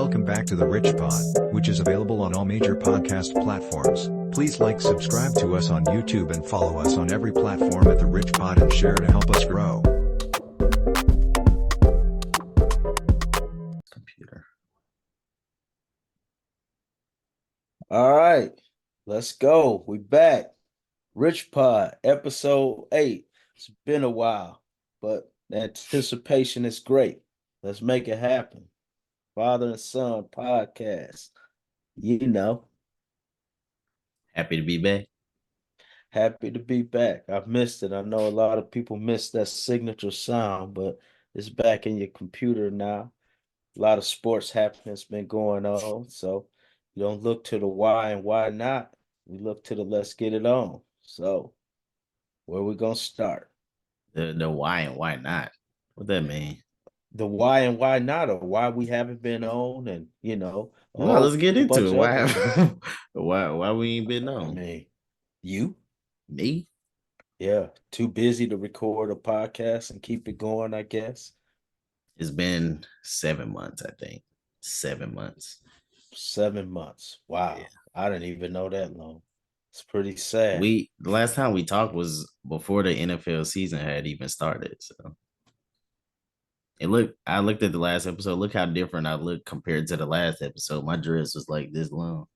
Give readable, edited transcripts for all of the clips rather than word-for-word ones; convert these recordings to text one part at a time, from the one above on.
Welcome back to the Rich Pod, which is available on all major podcast platforms. Please like, subscribe to us on YouTube and follow us on every platform at the Rich Pod and share to help us grow. Computer. All right, let's go. We back. Rich Pod, episode 8. It's been a while, but the anticipation is great. Let's make it happen. Father and Son podcast. You know, Happy to be back. happy to be back. I've missed it. I know a lot of people miss that signature sound, but it's back in your computer now. A lot of sports happening's been going on, so you don't look to the why and why not. We look to the let's get it on. So, where we gonna start? The why and why not? What that mean? The why and why not, or why we haven't been on, and No, let's get a into bunch it. of Why? other things. why we ain't been I on? mean, you, Me? yeah, too busy to record a podcast and keep it going, I guess. It's been 7 months, I think. 7 months. 7 months. Wow, Yeah. I didn't even know that long. It's pretty sad. The last time we talked was before the NFL season had even started. So I looked at the last episode. Look how different I look compared to the last episode. My dress was like this long.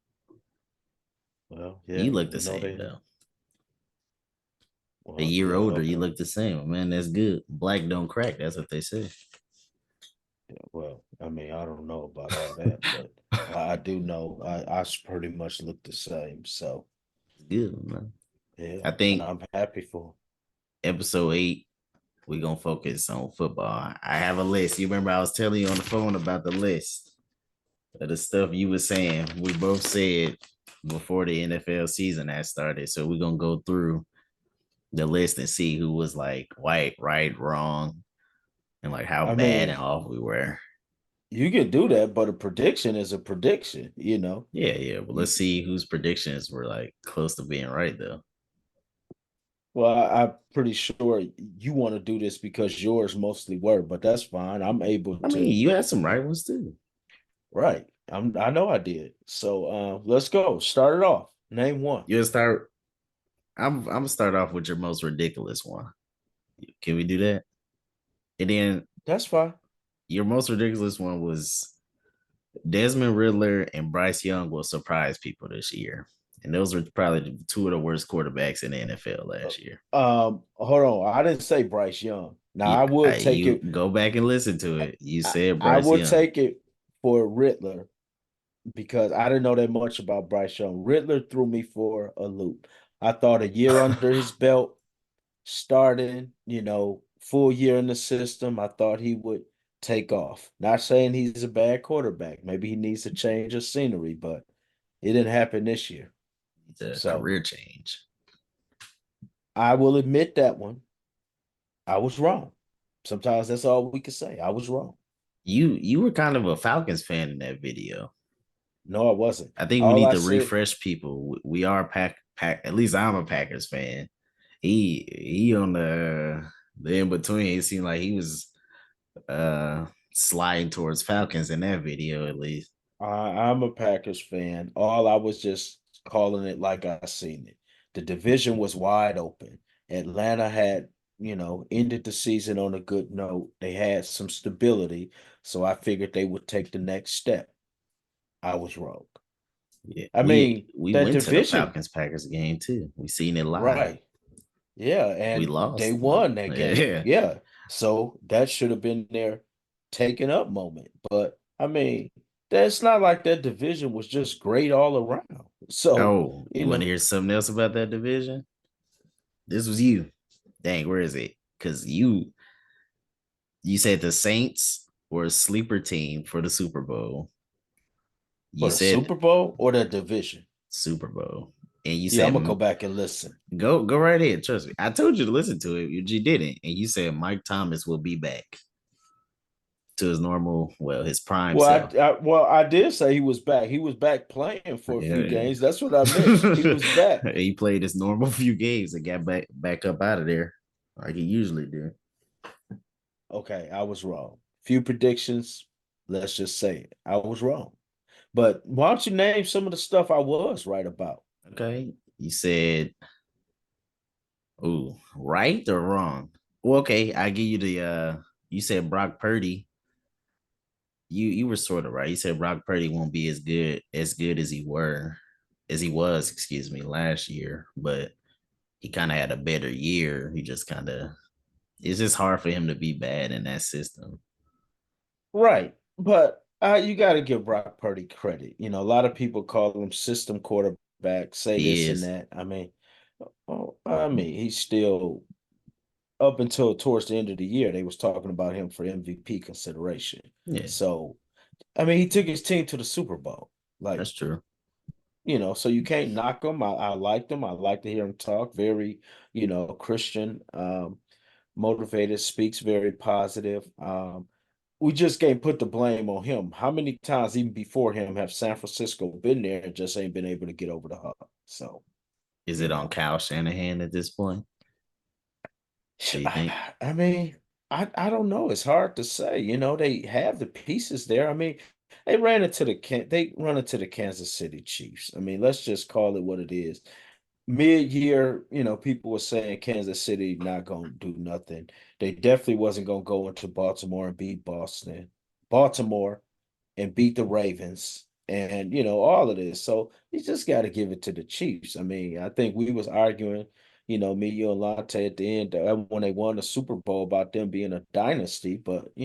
Well, yeah, You look the you know same though. A Well, year yeah, older, you okay. look the same. Man, that's good. Black don't crack. That's what they say. Yeah, well, I mean, I don't know about all that, but I do know I pretty much look the same. So Good, man. yeah, I and think I'm happy for. episode 8, we're gonna focus on football. I have a list. You remember I was telling you on the phone about the list of the stuff you were saying. We both said before the NFL season had started. So we're gonna go through the list and see who was like white, right, wrong, and like how I bad mean, and off we were. you can do that, but a prediction is a prediction. Yeah. But You, let's see whose predictions were like close to being right though. well, I'm pretty sure you want to do this because yours mostly were, but that's fine. I'm able I mean, to. you had some right ones too. Right. I know I did. So let's go. Start it off. Name one. You'll start. I'm gonna start off with your most ridiculous one. Can we do that? And then That's fine. your most ridiculous one was Desmond Riddler and Bryce Young will surprise people this year. And those were probably two of the worst quarterbacks in the NFL last year. Hold on. I didn't say Bryce Young. Now Yeah, I would take you it. go back and listen to it. You said I Bryce would Young. take it for Riddler because I didn't know that much about Bryce Young. Riddler threw me for a loop. I thought a year under his belt, starting, full year in the system, I thought he would take off. Not saying he's a bad quarterback. Maybe he needs a change of scenery, but it didn't happen this year. It's a So career change. I will admit that one. I was wrong. Sometimes that's all we can say. I was wrong. You were kind of a Falcons fan in that video. No, I wasn't. I think we All need I to said, refresh people. We are pack. At least I'm a Packers fan. He on the in between. It seemed like he was sliding towards Falcons in that video at least. I'm a Packers fan. All I was just calling it like I seen it. The division was wide open. Atlanta had, ended the season on a good note. They had some stability, so I figured they would take the next step. I was wrong. Yeah, I we mean, we that went to the division, Falcons Packers game too. We seen it live. right? Yeah, We and they lost. won that game. Yeah, Yeah. So that should have been their taken up moment. But I mean, that's not like that division was just great all around. So, Oh, you you want to know, hear something else about that division? This was you. Dang, where is it? Because you said the Saints were a sleeper team for the Super Bowl. You for the said Super Bowl or the division. Super Bowl, and you Yeah, I'm said gonna go back and listen. go right ahead. Trust me, I told you to listen to it. You didn't, and you said Mike Thomas will be back to his normal, well, his prime Well, self. I did say he was back. He was back playing for a few Yeah, games. That's what I meant. He was back. he played his normal few games and got back up out of there like he usually do. Okay, I was wrong. Few predictions. Let's just say it. I was wrong. But why don't you name some of the stuff I was right about? Okay. You said, ooh, right or wrong? Well, okay, I give you the you said Brock Purdy. You were sort of right. You said Brock Purdy won't be as good as he was, excuse me, last year, but he kind of had a better year. He just kind of it's just hard for him to be bad in that system. Right. But you got to give Brock Purdy credit. You know, a lot of people call him system quarterback, say He this and is. that. I mean, he's still up until towards the end of the year, they was talking about him for MVP consideration. Yeah, So, I mean, he took his team to the Super Bowl. Like, that's true. so you can't knock him. I liked him. I like to hear him talk. Very, Christian, motivated, speaks very positive. We just can't put the blame on him. How many times, even before him, have San Francisco been there and just ain't been able to get over the hump? So, Is you it on know, Kyle Shanahan at this point? Do you think? I mean, I don't know. It's hard to say. They have the pieces there. I mean, they run into the Kansas City Chiefs. I mean, let's just call it what it is. Mid-year, people were saying Kansas City not gonna do nothing. They definitely wasn't gonna go into Baltimore and beat Baltimore and beat the Ravens, and all of this. So you just got to give it to the Chiefs. I mean, I think we was arguing, me, you, and Lante at the end when they won the Super Bowl about them being a dynasty. But I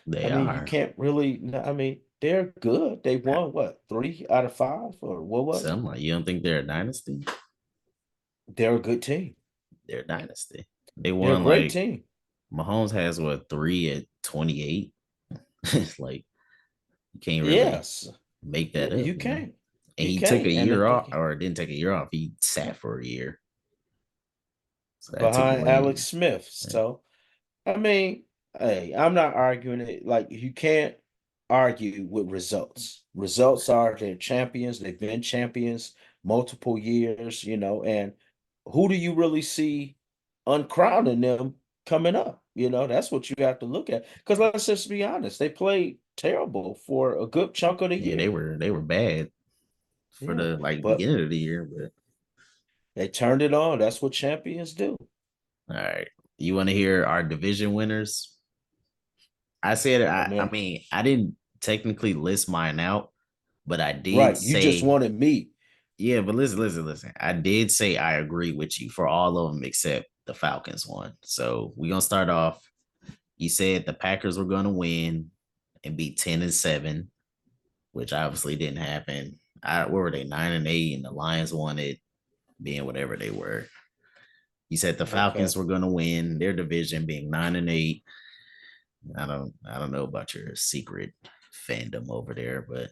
They mean, you are. can't really. I mean, they're good. They won what, 3 out of 5, or what was it? Some like you don't think they're a dynasty? They're a good team. They're a dynasty. They They're a won great like team. Mahomes has what 3 at 28. It's like you can't really Yes, make that yeah, up, you can. And You he took a can, and the year off, thing or didn't take a year off. He sat for a year, so that took behind Alex away. Smith. So. I mean, hey, I'm not arguing it. Like, you can't argue with results. Results are they're champions. They've been champions multiple years, and who do you really see uncrowning them coming up? That's what you have to look at. Because let's just be honest, they played terrible for a good chunk of the Yeah, year. they were bad for Yeah, the like but beginning of the year, but they turned it on. That's what champions do. all right. You want to hear our division winners? I said I I mean, mean I didn't technically list mine out, but I did right. You just say wanted me. yeah, but listen. I did say I agree with you for all of them except the Falcons one. So we're gonna start off. You said the Packers were gonna win and be 10-7, which obviously didn't happen. What were they, 9-8, and the Lions won it being whatever they were. You said the Okay. Falcons were gonna win their division being 9-8. I don't know about your secret fandom over there, but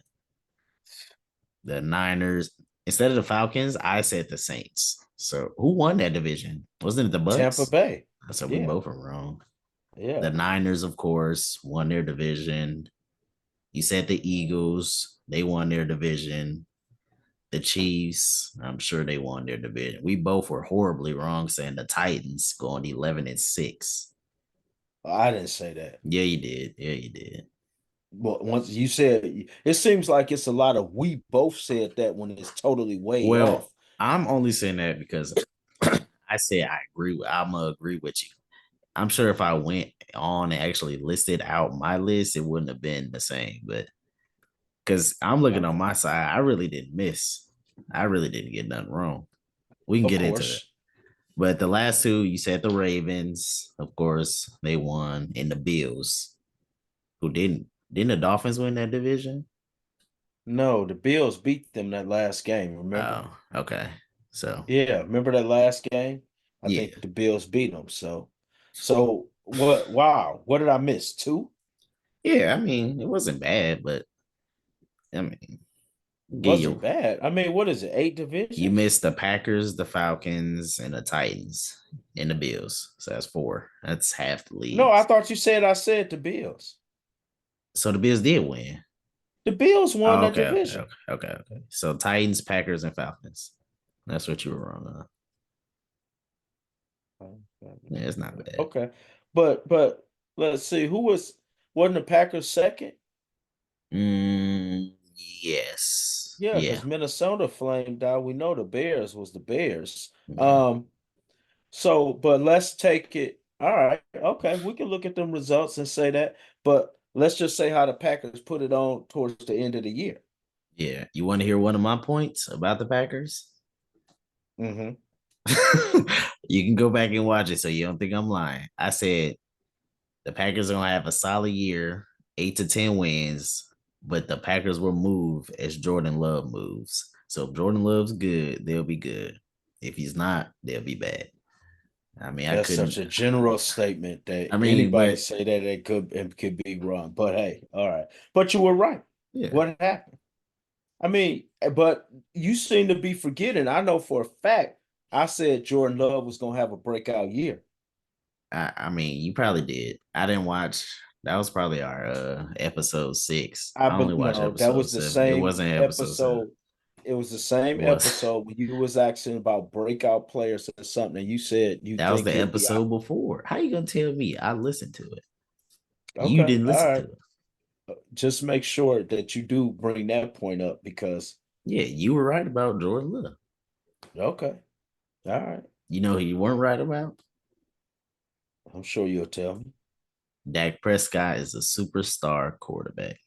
the Niners, instead of the Falcons, I said the Saints. So who won that division? Wasn't it the Tampa Bucks? Bay. So we Yeah. both are wrong. Yeah. The Niners, of course, won their division. You said the Eagles, they won their division. The Chiefs, I'm sure they won their division. We both were horribly wrong saying the Titans going 11-6. I didn't say that. Yeah, you did. Yeah, you did. But once you said, it seems like it's a lot of we both said that when it's totally way Well, off. I'm only saying that because I said I'm gonna agree with you. I'm sure if I went on and actually listed out my list, it wouldn't have been the same. But because I'm looking on Okay. my side, I really didn't miss. I really didn't get nothing wrong. We can Of get into it. course. But the last two, you said the Ravens, of course, they won, and the Bills, who didn't the Dolphins win that division? No, the Bills beat them that last game, remember? Oh, okay. So Yeah, remember that last game? I yeah, think the Bills beat them. So what? Wow, what did I miss? Two? yeah. I mean, it wasn't bad, but I mean, get Wasn't you. bad. I mean, what is it? 8 You divisions? missed the Packers, the Falcons, and the Titans, and the Bills. So that's four. That's half the No, I leagues. thought you said I said the Bills. So the Bills did win. The Bills won Oh, that okay. division. Okay. So Titans, Packers, and Falcons. That's what you were wrong on. Yeah, it's not bad. Okay. But let's see, wasn't the Packers second? Mm, yes. Yeah, Yeah. because Minnesota flamed out. We know the Bears was the Bears. Mhm. So, but let's take it. All right, okay, we can look at them results and say that. But let's just say how the Packers put it on towards the end of the year. Yeah. You want to hear one of my points about the Packers? Mm-hmm. You can go back and watch it so you don't think I'm lying. I said the Packers are gonna have a solid year, 8 to 10 wins, but the Packers will move as Jordan Love moves. So if Jordan Love's good, they'll be good. If he's not, they'll be bad. I mean, I That's such couldn't. a general statement that I mean, anybody but say that it could be wrong. But hey, all right. But you were right. yeah, What happened? I mean, but you seem to be forgetting. I know for a fact I said Jordan Love was gonna have a breakout year. I mean, you probably did. I didn't watch. That was probably our episode 6. I I only but watched no, that episode was the 7. It same wasn't episode 7. episode. It was the same It was. episode when you was asking about breakout players or something, and you said you That was think the he'll be out. episode before. How you gonna tell me? I listened to it. You Okay, didn't all listen to right. it. Just make sure that you do bring that point up because Yeah, you were right about Jordan Love. okay, all right. You know who you weren't right about? I'm sure you'll tell me. Dak Prescott is a superstar quarterback.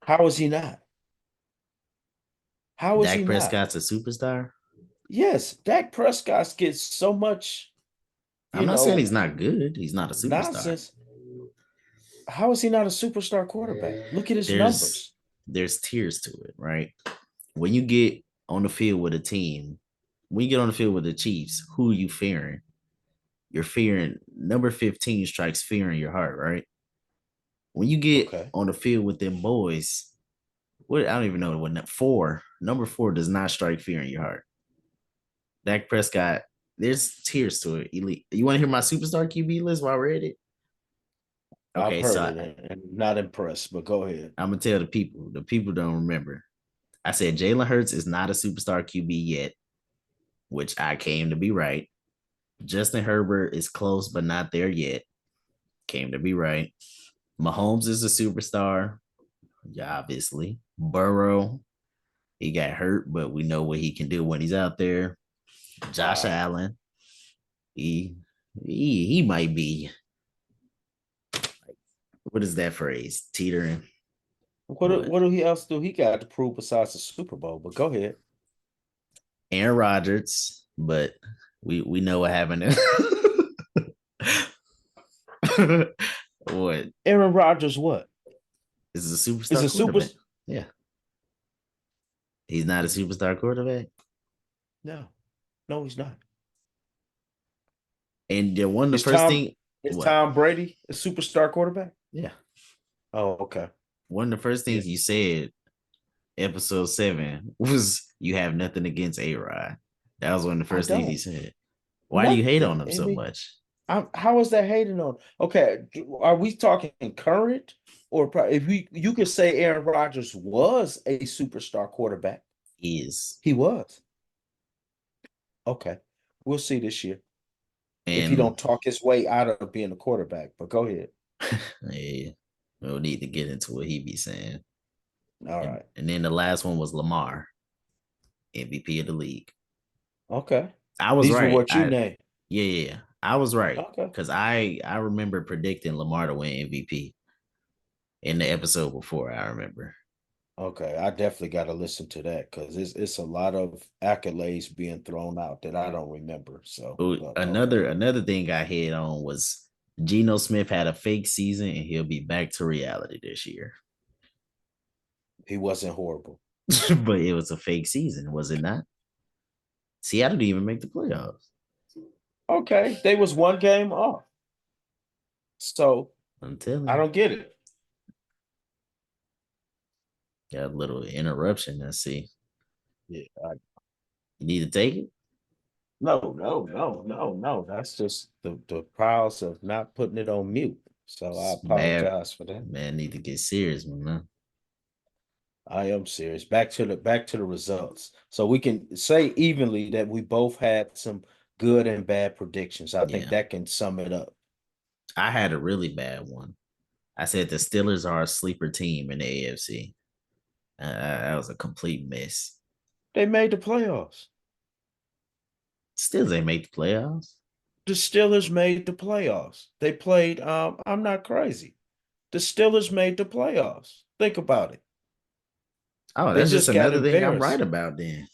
How is he not? How is he Dak not? Prescott's a superstar. Yes, Dak Prescott gets so much, I'm you not saying know, he's not good. He's not a superstar. nonsense. How is he not a superstar quarterback? Look at his There's numbers. there's tiers to it, right? When you get on the field with a team, when you get on the field with the Chiefs, who are you fearing? You're fearing number 15 strikes fear in your heart, right? When you get Okay. on the field with them boys, what I don't even know what number 4 does not strike fear in your heart. Dak Prescott, there's tiers to it. Elite. You want to hear my superstar QB list while we're at it? I've Okay, heard so it and not impressed, but go ahead. I'm gonna tell the people. The people don't remember. I said Jalen Hurts is not a superstar QB yet, which I came to be right. Justin Herbert is close, but not there yet. Came to be right. Mahomes is a superstar, yeah, obviously. Burrow, he got hurt, but we know what he can do when he's out there. Josh Wow. Allen, he he might be. What is that phrase? Teetering. What do he else do? He got to prove besides the Super Bowl, but go ahead. Aaron Rodgers, but we know what happened. What Aaron Rodgers, what? is a Is superstar a super quarterback? Yeah, he's not a superstar quarterback. no, no, he's not. And one of the Is first Tom thing, is what? Tom Brady a superstar quarterback? Yeah, Oh, okay. one of the first things you said, episode 7, was you have nothing against A Rod. That was one of the I first things he don't. said. Why do you hate on Nothing. him I so mean, much? how is that hating on? Okay, are we talking current or if you could say Aaron Rodgers was a superstar quarterback? Is He was. Okay, we'll see this year if he and don't talk his way out of being a quarterback. But go ahead. yeah, we don't need to get into what he be saying. All And right. and then the last one was Lamar, MVP of the league. Okay. I was These were right. what you named. Yeah. I was right Okay. because I remember predicting Lamar to win MVP in the episode before. I remember. Okay, I definitely got to listen to that because it's a lot of accolades being thrown out that I don't remember. So, But okay, another thing I hit on was Geno Smith had a fake season and he'll be back to reality this year. he wasn't horrible. But it was a fake season, was it not? Seattle didn't even make the playoffs. Okay, they was one game off, so I'm telling I you. don't get it. Got a little interruption. Let's see. Yeah, You need to take it? no. That's just the prize of not putting it on mute. So I Bad apologize for that. man need to get serious, man. I am serious. Back to the results. So we can say evenly that we both had some good and bad predictions. I think Yeah. that can sum it up. I had a really bad one. I said the Steelers are a sleeper team in the AFC. That was a complete miss. They made the playoffs. Steelers ain't make the playoffs. The Steelers made the playoffs. They played. I'm not crazy. The Steelers made the playoffs. Think about it. Oh, They that's just just got another thing I'm right embarrassed. about then.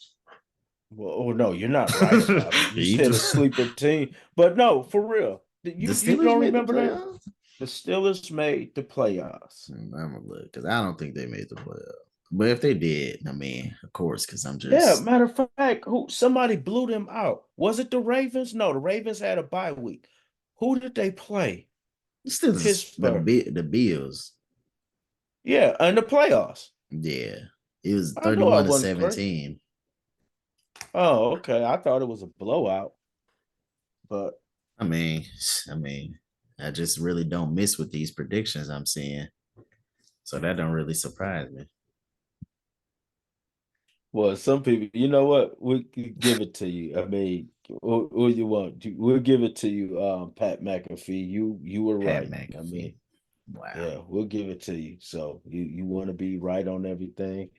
Well, oh no, you're not right about it. You You said a just- sleeper team, but no, for real. the You Steelers don't made the remember that? playoffs. The Steelers made the playoffs. I'm gonna look because I don't think they made the playoffs. But if they did, I mean, of course, because I'm Yeah, just matter of fact, who somebody blew them out. Was it the Ravens? No, the Ravens had a bye week. Who did they play? the Steelers, Pittsburgh. the Bills. Yeah, in the playoffs. Yeah, it was I know I 31 to wasn't crazy. 17. Oh, okay. I thought it was a blowout, but I mean, I just really don't miss with these predictions I'm seeing, so that don't really surprise me. well, some people, you know what? We'll give it to you. I mean, who you want? We'll give it to you, Pat McAfee. You were Pat right. I McAfee. mean, Wow. yeah, we'll give it to you. So you want to be right on everything.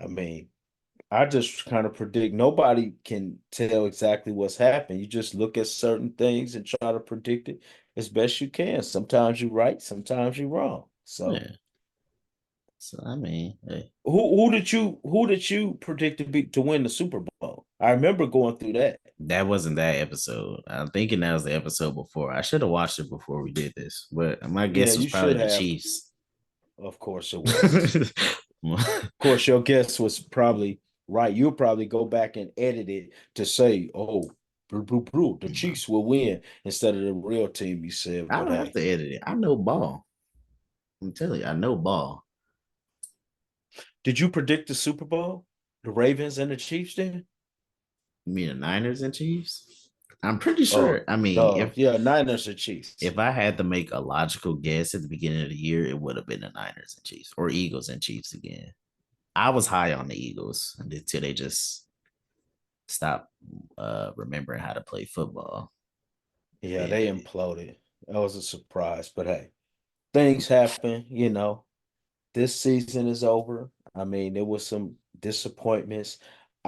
I mean, I just kind of predict. Nobody can tell exactly what's happened. You just look at certain things and try to predict it as best you can. Sometimes you're right, sometimes you're wrong. So Yeah. So I mean, hey, who did you predict to win the Super Bowl? I remember going through that. that wasn't that episode. I'm thinking that was the episode before. I should have watched it before we did this, but my Yeah, guess was you probably should the have. Chiefs. Of course it was. Of course, your guess was probably right. You'll probably go back and edit it to say, "Oh, the Chiefs will win," instead of the real team. You said, I "But don't have hey, to edit it. I know ball. I'm telling you, I know ball. did you predict the Super Bowl? The Ravens and the Chiefs then? You mean the Niners and Chiefs? I'm pretty Oh, sure. I mean, duh. Yeah, Niners and Chiefs. if I had to make a logical guess at the beginning of the year, it would have been the Niners and Chiefs or Eagles and Chiefs again. I was high on the Eagles until they just stopped remembering how to play football. Yeah, And they imploded. That was a surprise, but hey, things happen, This season is over. I mean, there was some disappointments.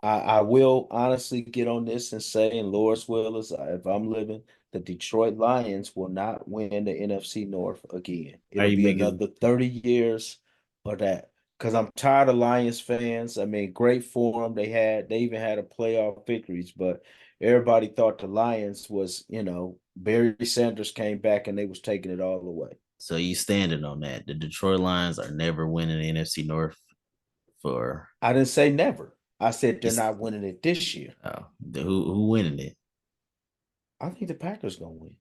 I will honestly get on this and say, and Lord's will is if I'm living, the Detroit Lions will not win the NFC North again. Are It'll you be making another 30 years of that. Because I'm tired of Lions fans. I mean, great for them. They even had a playoff victories, but everybody thought the Lions was, Barry Sanders came back and they was taking it all away. so you standing on that? The Detroit Lions are never winning the NFC North for I didn't say never. I said they're it's, not winning it this year. who winning it? I think the Packers gonna win.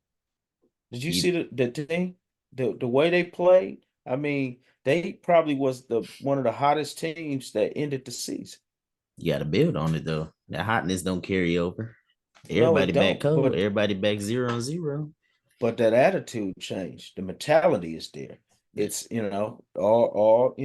Did you You see the thing? The way they played? I mean, they probably was the one of the hottest teams that ended the season. you got to build on it though. That hotness don't carry over. No, Everybody it back don't. cold. Everybody back 0-0. But that attitude changed. The mentality is there. It's all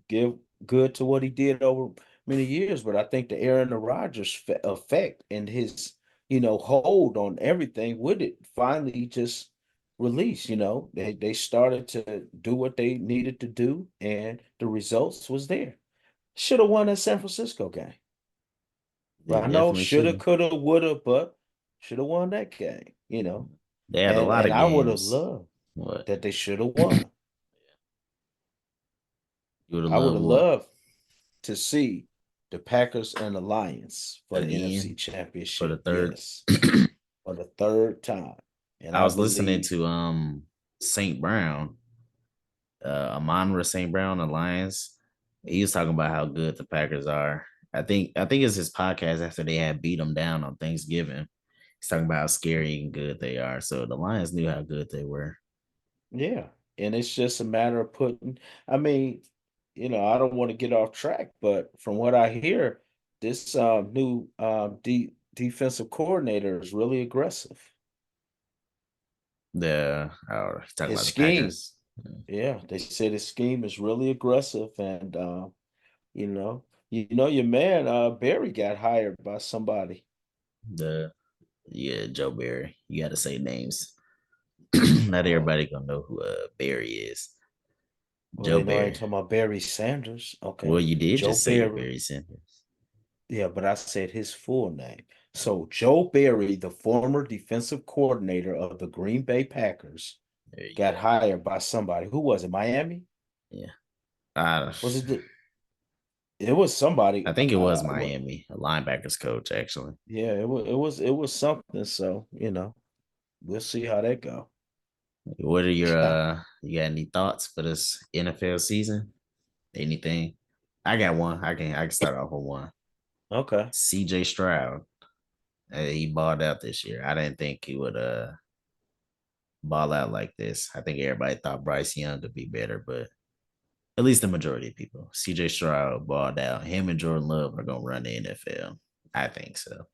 give good to what he did over many years. But I think the Aaron Rodgers effect and his hold on everything with it finally just released. They started to do what they needed to do, and the results was there. Should have won that San Francisco game. They But I know definitely shoulda, should. coulda, woulda, but should have won that game. They had a And lot and of I would have games. loved What that they should have won. you would have I would loved? have What loved to see the Packers and the Lions for the NFC again for the Championship. third? Yes, for the third time. And I I was listening believe, to St. Brown, Amonra St. Brown, the Lions. He was talking about how good the Packers are. I think it's his podcast after they had beat them down on Thanksgiving. He's talking about how scary and good they are. So the Lions knew how good they were. yeah. And it's just a matter of I mean, I don't want to get off track, but from what I hear, this new defensive coordinator is really aggressive. He's talking His about the scheme. Packers. Yeah, they said his scheme is really aggressive, and your man Barry got hired by somebody. The Joe Barry. You got to say names. Not Oh, everybody gonna know who Barry is. Well, Joe they know I ain't Barry. talking about Barry Sanders. Well, Okay. you did Joe just say it, Barry. Barry Sanders. Yeah, but I said his full name. So Joe Barry, the former defensive coordinator of the Green Bay Packers, There you got go. hired by somebody. Who was it? Miami? Yeah. Uh, Was it it was somebody. I think it was Miami, a linebackers coach, actually. Yeah, it was something. So, we'll see how that go. What are you got any thoughts for this NFL season? Anything? I got one. I can start off with one. Okay. CJ Stroud. He balled out this year. I didn't think he would ball out like this. I think everybody thought Bryce Young could be better, but at least the majority of people. CJ Stroud balled out. Him and Jordan Love are gonna run the NFL. I think so.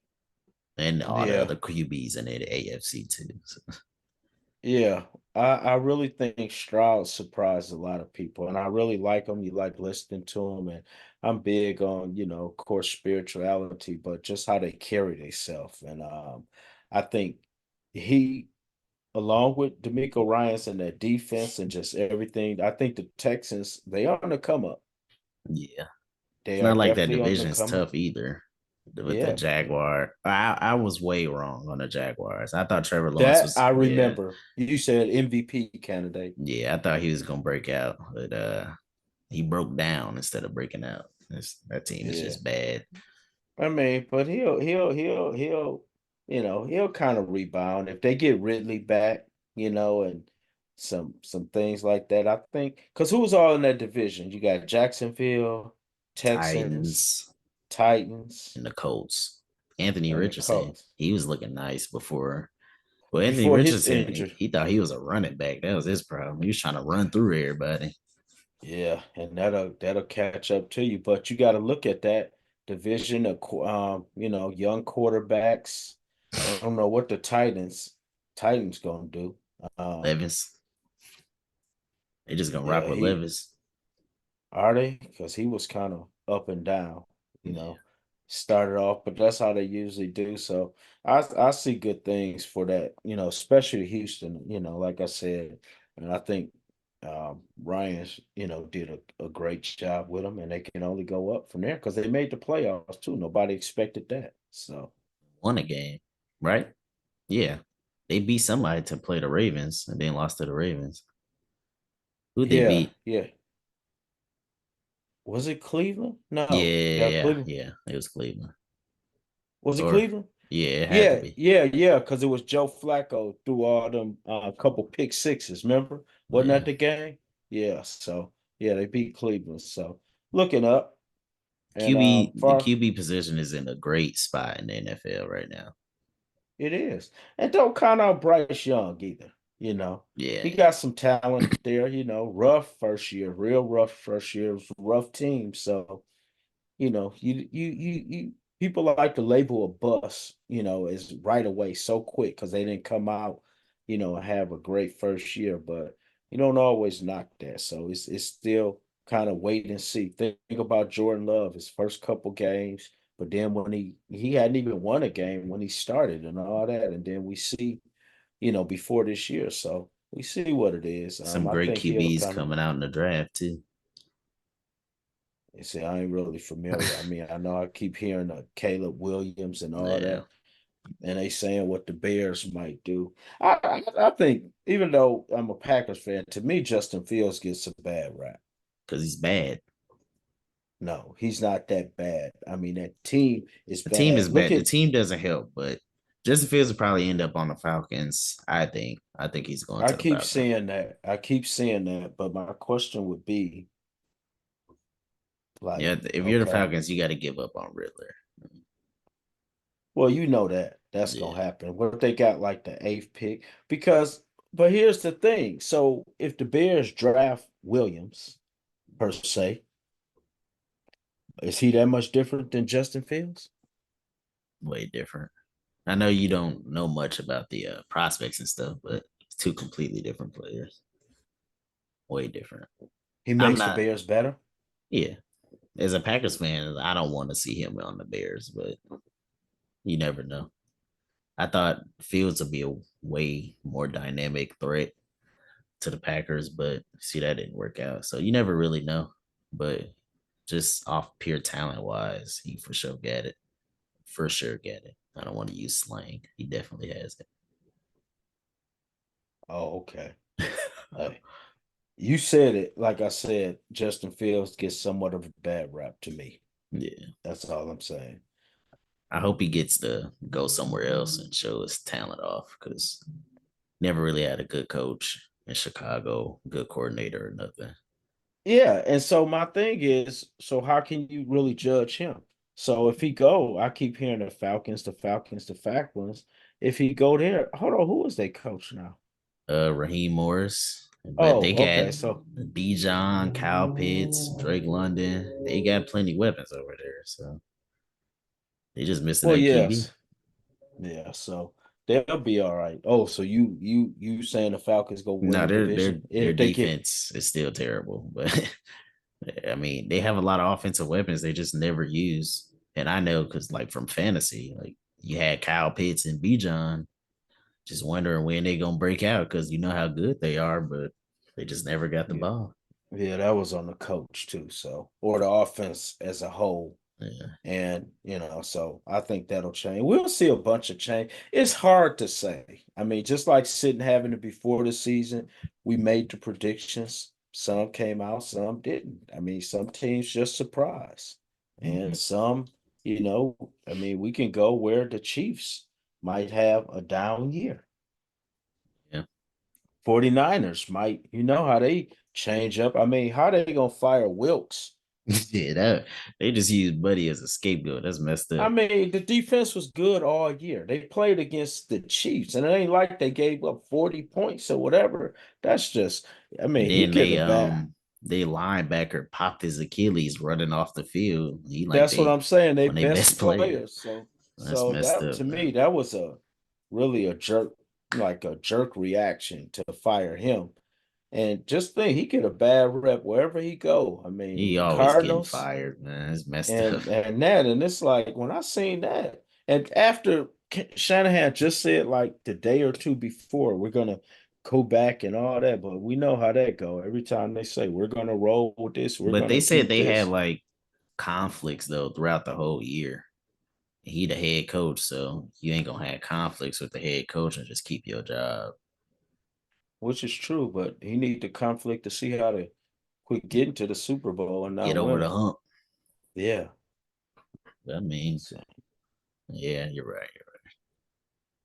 And all the Yeah. other QBs in the AFC too. So, Yeah. I really think Stroud surprised a lot of people, and I really like him. You like listening to him, and I'm big on, of course, spirituality, but just how they carry themselves. And I think he, along with D'Amico Ryans and their defense and just everything, I think the Texans, they are on the come up. yeah. They It's are not like that definitely on the division's come up. tough either. With the Yeah. Jaguar, I was way wrong on the Jaguars. I thought Trevor Lawrence That was I yeah, remember. You said MVP candidate. yeah. I thought he was gonna break out, but he broke down instead of breaking out. That team is Yeah. just bad. I mean, but he'll kind of rebound if they get Ridley back, and some things like that. I think because who's all in that division? You got Jacksonville, Texans, Titans Titans, and the Colts. Anthony and the Richardson, Colts. he was looking nice before. Well, Anthony Before his Richardson, injury. he thought he was a running back. That was his problem. He was trying to run through everybody. Yeah, and that'll catch up to you. But you got to look at that division of young quarterbacks. I don't know what the Titans gonna do. Um, Levis, they just gonna rock yeah, with he Levis. are they? Because he was kind of up and down, you Yeah, know, started off, but that's how they usually do. So I see good things for that, especially Houston, like I said, and I think Ryan's, did a great job with them, and they can only go up from there because they made the playoffs too. Nobody expected that. So won a game, right? Yeah, they beat somebody to play the Ravens and then lost to the Ravens. Who they yeah, beat? yeah. Was it Cleveland? No, yeah, Yeah, Cleveland. yeah, it was Cleveland. Was it Or Cleveland? yeah, it had to Yeah, be. yeah, yeah, because it was Joe Flacco threw all them couple pick sixes, remember? Wasn't that Yeah, the game? Yeah, so yeah, they beat Cleveland. So looking up and The far QB position is in a great spot in the NFL right now. it is. And don't count out Bryce Young either, you know. Yeah, He got some talent there, rough first year, real rough first year, it was a rough team. So you people like to label a bust, as right away so quick because they didn't come out, and have a great first year, but you don't always knock that. So it's still kind of wait and see. Think about Jordan Love, his first couple games, but then when he hadn't even won a game when he started and all that, and then we see, before this year. So we see what it is. some I great think he'll QBs kind of coming out in the draft too. You see, I ain't really familiar. I mean, I know I keep hearing Caleb Williams and all Yeah, that, and they saying what the Bears might do. I think even though I'm a Packers fan, to me Justin Fields gets a bad rap. because he's bad. No, he's not that bad. I mean, that team is The team is bad. Look bad. The at team doesn't help, but Justin Fields will probably end up on the Falcons. I think. I think he's going I to the keep Falcons. saying that. I keep saying that, but my question would be like, Yeah, if you're the okay, Falcons, you got to give up on Riddler. well, you know that's Yeah, gonna happen. What if they got like the eighth pick? But here's the thing. So if the Bears draft Williams per se, is he that much different than Justin Fields? way different. I know you don't know much about the prospects and stuff, but it's two completely different players. Way different. He I'm makes the not. Bears better. Yeah, as a Packers fan, I don't want to see him on the Bears, but you never know. I thought Fields would be a way more dynamic threat to the Packers, but see that didn't work out. So you never really know. But just off pure talent wise, he for sure got it. For sure got it. I don't want to use slang. He definitely has Oh, okay. it. Hey, you said it. Like I said, Justin Fields gets somewhat of a bad rap to me. Yeah. That's all I'm saying. I hope he gets to go somewhere else and show his talent off because never really had a good coach in Chicago, good coordinator or nothing. Yeah, and so my thing is, so how can you really judge him? So if he go, I keep hearing the Falcons, the Falcons, the Falcons. If he go there, hold on, who is their coach now? Raheem Morris, but they Oh, got okay. So Bijan, Kyle Pitts, Drake London. They got plenty weapons over there, so they just missing well, that QB. yes. Yeah, so they'll be all right. Oh, so you saying the Falcons go win No, the their division their if they get defense is still terrible, but I mean they have a lot of offensive weapons they just never use. And I know because like from fantasy, like you had Kyle Pitts and Bijan, just wondering when they gonna break out because you know how good they are, but they just never got the yeah, ball. yeah, that was on the coach too, so or the offense as a whole. Yeah. And so I think that'll change. We'll see a bunch of change. It's hard to say. I mean, just like sitting having it before the season, we made the predictions. Some came out, some didn't. I mean, some teams just surprised. Mhm. And some, I mean, we can go where the Chiefs might have a down year. Yeah. 49ers might, how they change up. I mean, how they gonna fire Wilkes? Yeah, that they just use Buddy as a scapegoat. That's messed I up. mean, the defense was good all year. They played against the Chiefs, and it ain't like they gave up 40 points or whatever. That's just, I And mean, he then get a bad. they linebacker popped his Achilles running off the field. He like That's what they I'm saying. They one of their best best players. players. So, That's so messed that up, to me, man. that was really a jerk, like a jerk reaction to fire him. And just think, he get a bad rep wherever he go. I mean, He the always getting Cardinals. fired, man. It's messed up. And it's like when I seen that, and after Shanahan just said like the day or two before we're gonna go back and all that, but we know how that go. Every time they say we're gonna roll with this, we're But they gonna said do they had this. like conflicts though throughout the whole year. He the head coach, so you ain't gonna have conflicts with the head coach and just keep your job. Which is true, but he need the conflict to see how to quit getting to the Super Bowl and Get not over the winning. hump. Yeah. I mean, So, yeah, you're right.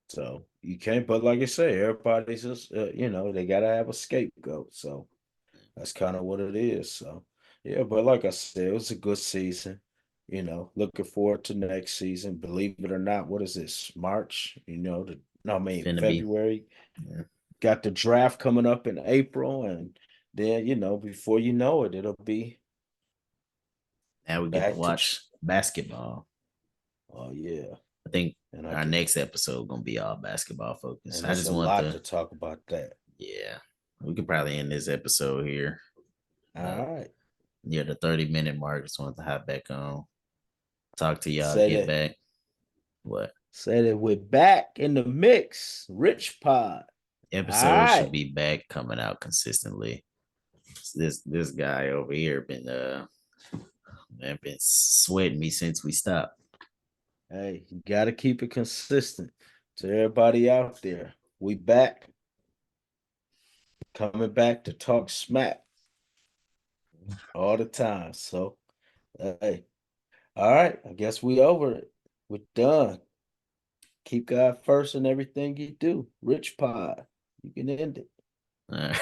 so you can't, but like I say, everybody's just, they gotta have a scapegoat. So that's kind of what it is. So yeah, but like I said, it was a good season. Looking forward to next season. Believe it or not, what is this? March? No, I mean Finna be. February. Yeah. Got the draft coming up in April, and then before you know it, it'll be Now we get to back to. watch basketball. Oh yeah, I think and I our can, next episode gonna be all basketball focused. and I there's just a want lot to the talk about that. yeah. We could probably end this episode here. Uh, All right, near the 30-minute mark. Just want to hop back on. Talk to y'all. say Get that. back. What Say that we're back in the mix. Rich Pod. All episode should right. be back coming out consistently. This guy over here been sweating me since we stopped. Hey, you got to keep it consistent. To everybody out there, we back, coming back to talk smack all the time. So, hey, all right. I guess we over it. We're done. Keep God first in everything you do. Rich Pod. You can end it. All right.